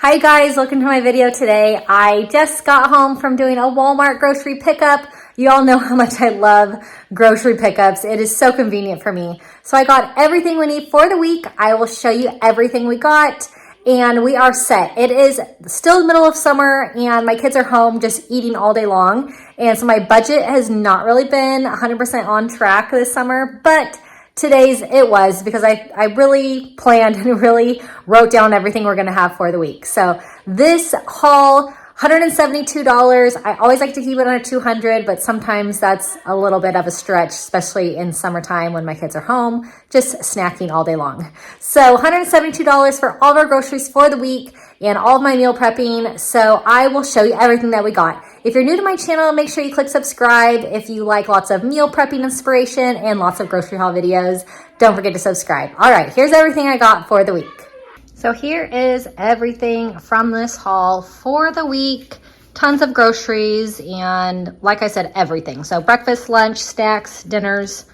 Hi guys, welcome to my video today. I just got home from doing a Walmart grocery pickup. You all know how much I love grocery pickups. It is so convenient for me. So I got everything we need for the week. I will show you everything we got and we are set. It is still the middle of summer and my kids are home just eating all day long. And so my budget has not really been 100% on track this summer, but today's it was because I really planned and really wrote down everything we're gonna have for the week. So this haul, $172. I always like to keep it under 200, but sometimes that's a little bit of a stretch, especially in summertime when my kids are home, just snacking all day long. So $172 for all of our groceries for the week and all of my meal prepping. So I will show you everything that we got. If you're new to my channel, make sure you click subscribe. If you like lots of meal prepping inspiration and lots of grocery haul videos, don't forget to subscribe. All right, here's everything I got for the week. So here is everything from this haul for the week. Tons of groceries and like I said, everything. So breakfast, lunch, snacks, dinners,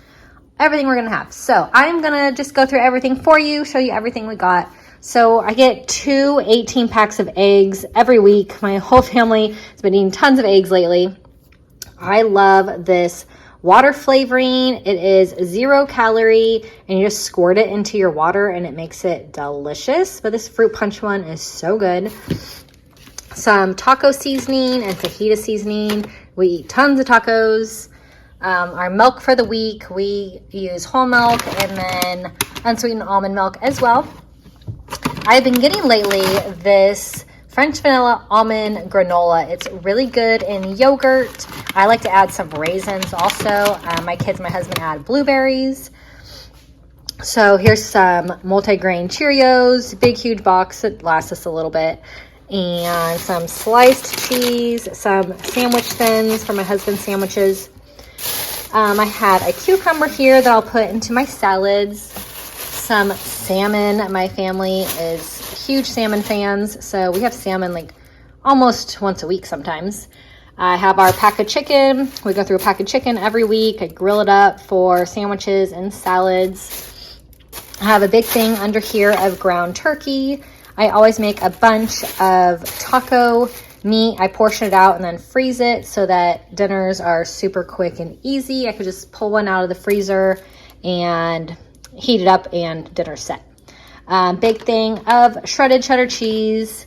everything we're gonna have. So I'm gonna just go through everything for you, show you everything we got. So I get 2 18 packs of eggs every week. My whole family has been eating tons of eggs lately. I love this water flavoring. It is 0 calorie and you just squirt it into your water and it makes it delicious. But this fruit punch one is so good. Some taco seasoning and fajita seasoning. We eat tons of tacos. Our milk for the week, we use whole milk and then unsweetened almond milk as well. I've been getting lately this French vanilla almond granola. It's really good in yogurt. I like to add some raisins also. My kids and my husband add blueberries. So here's some multi-grain Cheerios, big huge box that lasts us a little bit. And some sliced cheese, some sandwich thins for my husband's sandwiches. I have a cucumber here that I'll put into my salads. Some salmon. My family is huge salmon fans, so we have salmon like almost once a week sometimes. I have our pack of chicken. We go through a pack of chicken every week. I grill it up for sandwiches and salads. I have a big thing under here of ground turkey. I always make a bunch of taco meat. I portion it out and then freeze it so that dinners are super quick and easy. I could just pull one out of the freezer and heat it up and dinner's set. Big thing of shredded cheddar cheese.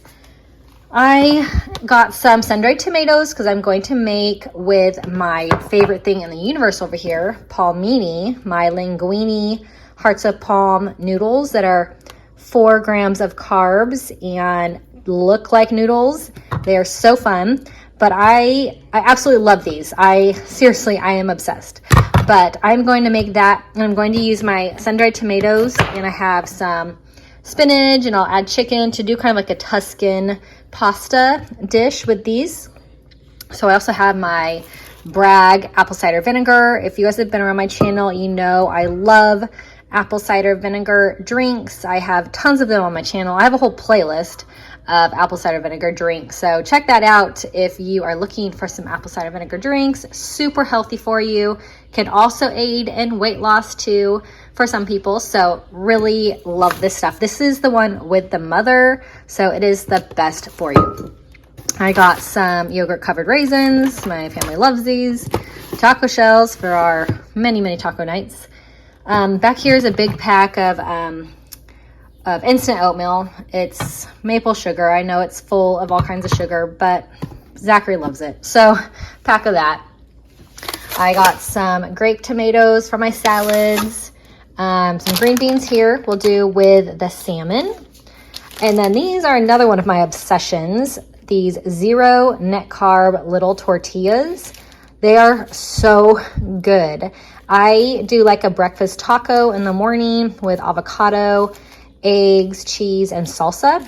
I got some sun-dried tomatoes because I'm going to make with my favorite thing in the universe over here, palmini, my linguine hearts of palm noodles that are 4 grams of carbs and look like noodles. They are so fun, but I absolutely love these. I am obsessed. But I'm going to make that, and I'm going to use my sun-dried tomatoes, and I have some spinach, and I'll add chicken to do kind of like a Tuscan pasta dish with these. So I also have my Bragg apple cider vinegar. If you guys have been around my channel, you know I love apple cider vinegar drinks. I have tons of them on my channel. I have a whole playlist of apple cider vinegar drinks. So check that out if you are looking for some apple cider vinegar drinks. Super healthy for you. Can also aid in weight loss too for some people. So really love this stuff. This is the one with the mother. So it is the best for you. I got some yogurt covered raisins. My family loves these. Taco shells for our many, many taco nights. Back here is a big pack of instant oatmeal. It's maple sugar. I know it's full of all kinds of sugar, but Zachary loves it. So pack of that. I got some grape tomatoes for my salads. Some green beans here we'll do with the salmon. And then these are another one of my obsessions. These 0 net carb little tortillas. They are so good. I do like a breakfast taco in the morning with avocado, eggs, cheese, and salsa.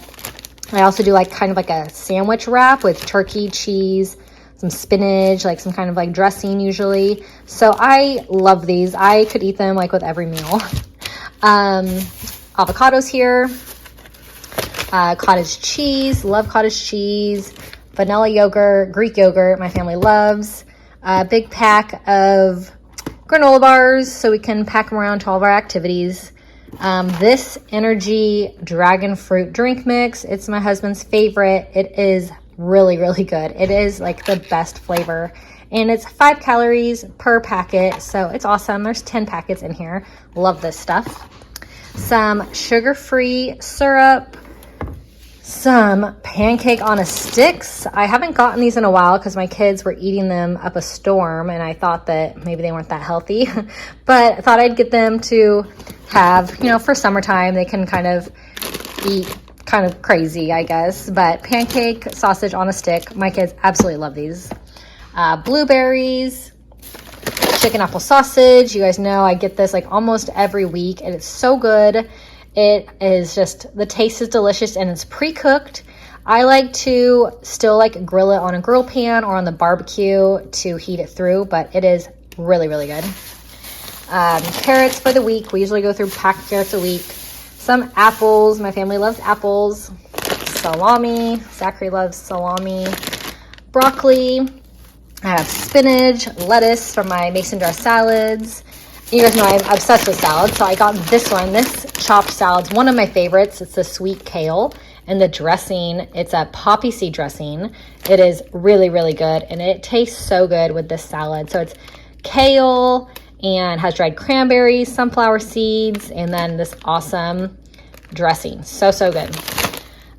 I also do like kind of like a sandwich wrap with turkey, cheese, some spinach, like some kind of like dressing usually. So I love these. I could eat them like with every meal. Avocados here. Cottage cheese. Love cottage cheese. Vanilla yogurt. Greek yogurt. My family loves. A big pack of granola bars so we can pack them around to all of our activities. This energy dragon fruit drink mix, it's my husband's favorite. It is really, really good. It is like the best flavor. And it's 5 calories per packet, so it's awesome. There's 10 packets in here. Love this stuff. Some sugar-free syrup. Some pancake on a sticks. I haven't gotten these in a while because my kids were eating them up a storm and I thought that maybe they weren't that healthy. But I thought I'd get them to have, you know, for summertime, they can kind of eat kind of crazy, I guess. But pancake sausage on a stick, my kids absolutely love these. Blueberries, chicken apple sausage. You guys know I get this like almost every week and it's so good. It is just, the taste is delicious and it's pre-cooked. I like to still like grill it on a grill pan or on the barbecue to heat it through, but it is really, really good. Carrots for the week. We usually go through packed carrots a week. Some apples. My family loves apples. Salami. Zachary loves salami. Broccoli. I have spinach, lettuce from my mason jar salads. You guys know I'm obsessed with salads, so I got this one. This chopped salad's one of my favorites. It's the sweet kale, and the dressing, it's a poppy seed dressing. It is really, really good, and it tastes so good with this salad. So it's kale and has dried cranberries, sunflower seeds, and then this awesome dressing. So, so good.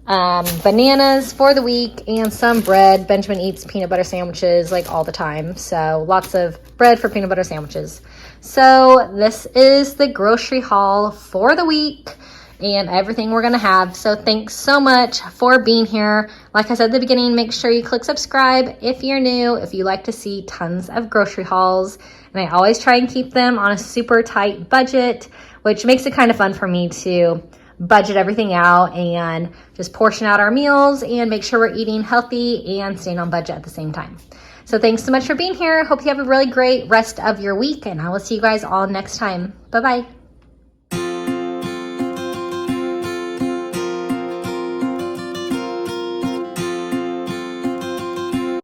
Bananas for the week and some bread. Benjamin eats peanut butter sandwiches like all the time, so lots of bread for peanut butter sandwiches. So this is the grocery haul for the week and everything we're gonna have. So thanks so much for being here. Like I said at the beginning, make sure you click subscribe if you're new, if you like to see tons of grocery hauls. And I always try and keep them on a super tight budget, which makes it kind of fun for me to budget everything out and just portion out our meals and make sure we're eating healthy and staying on budget at the same time. So thanks so much for being here. Hope you have a really great rest of your week, and I will see you guys all next time. Bye-bye.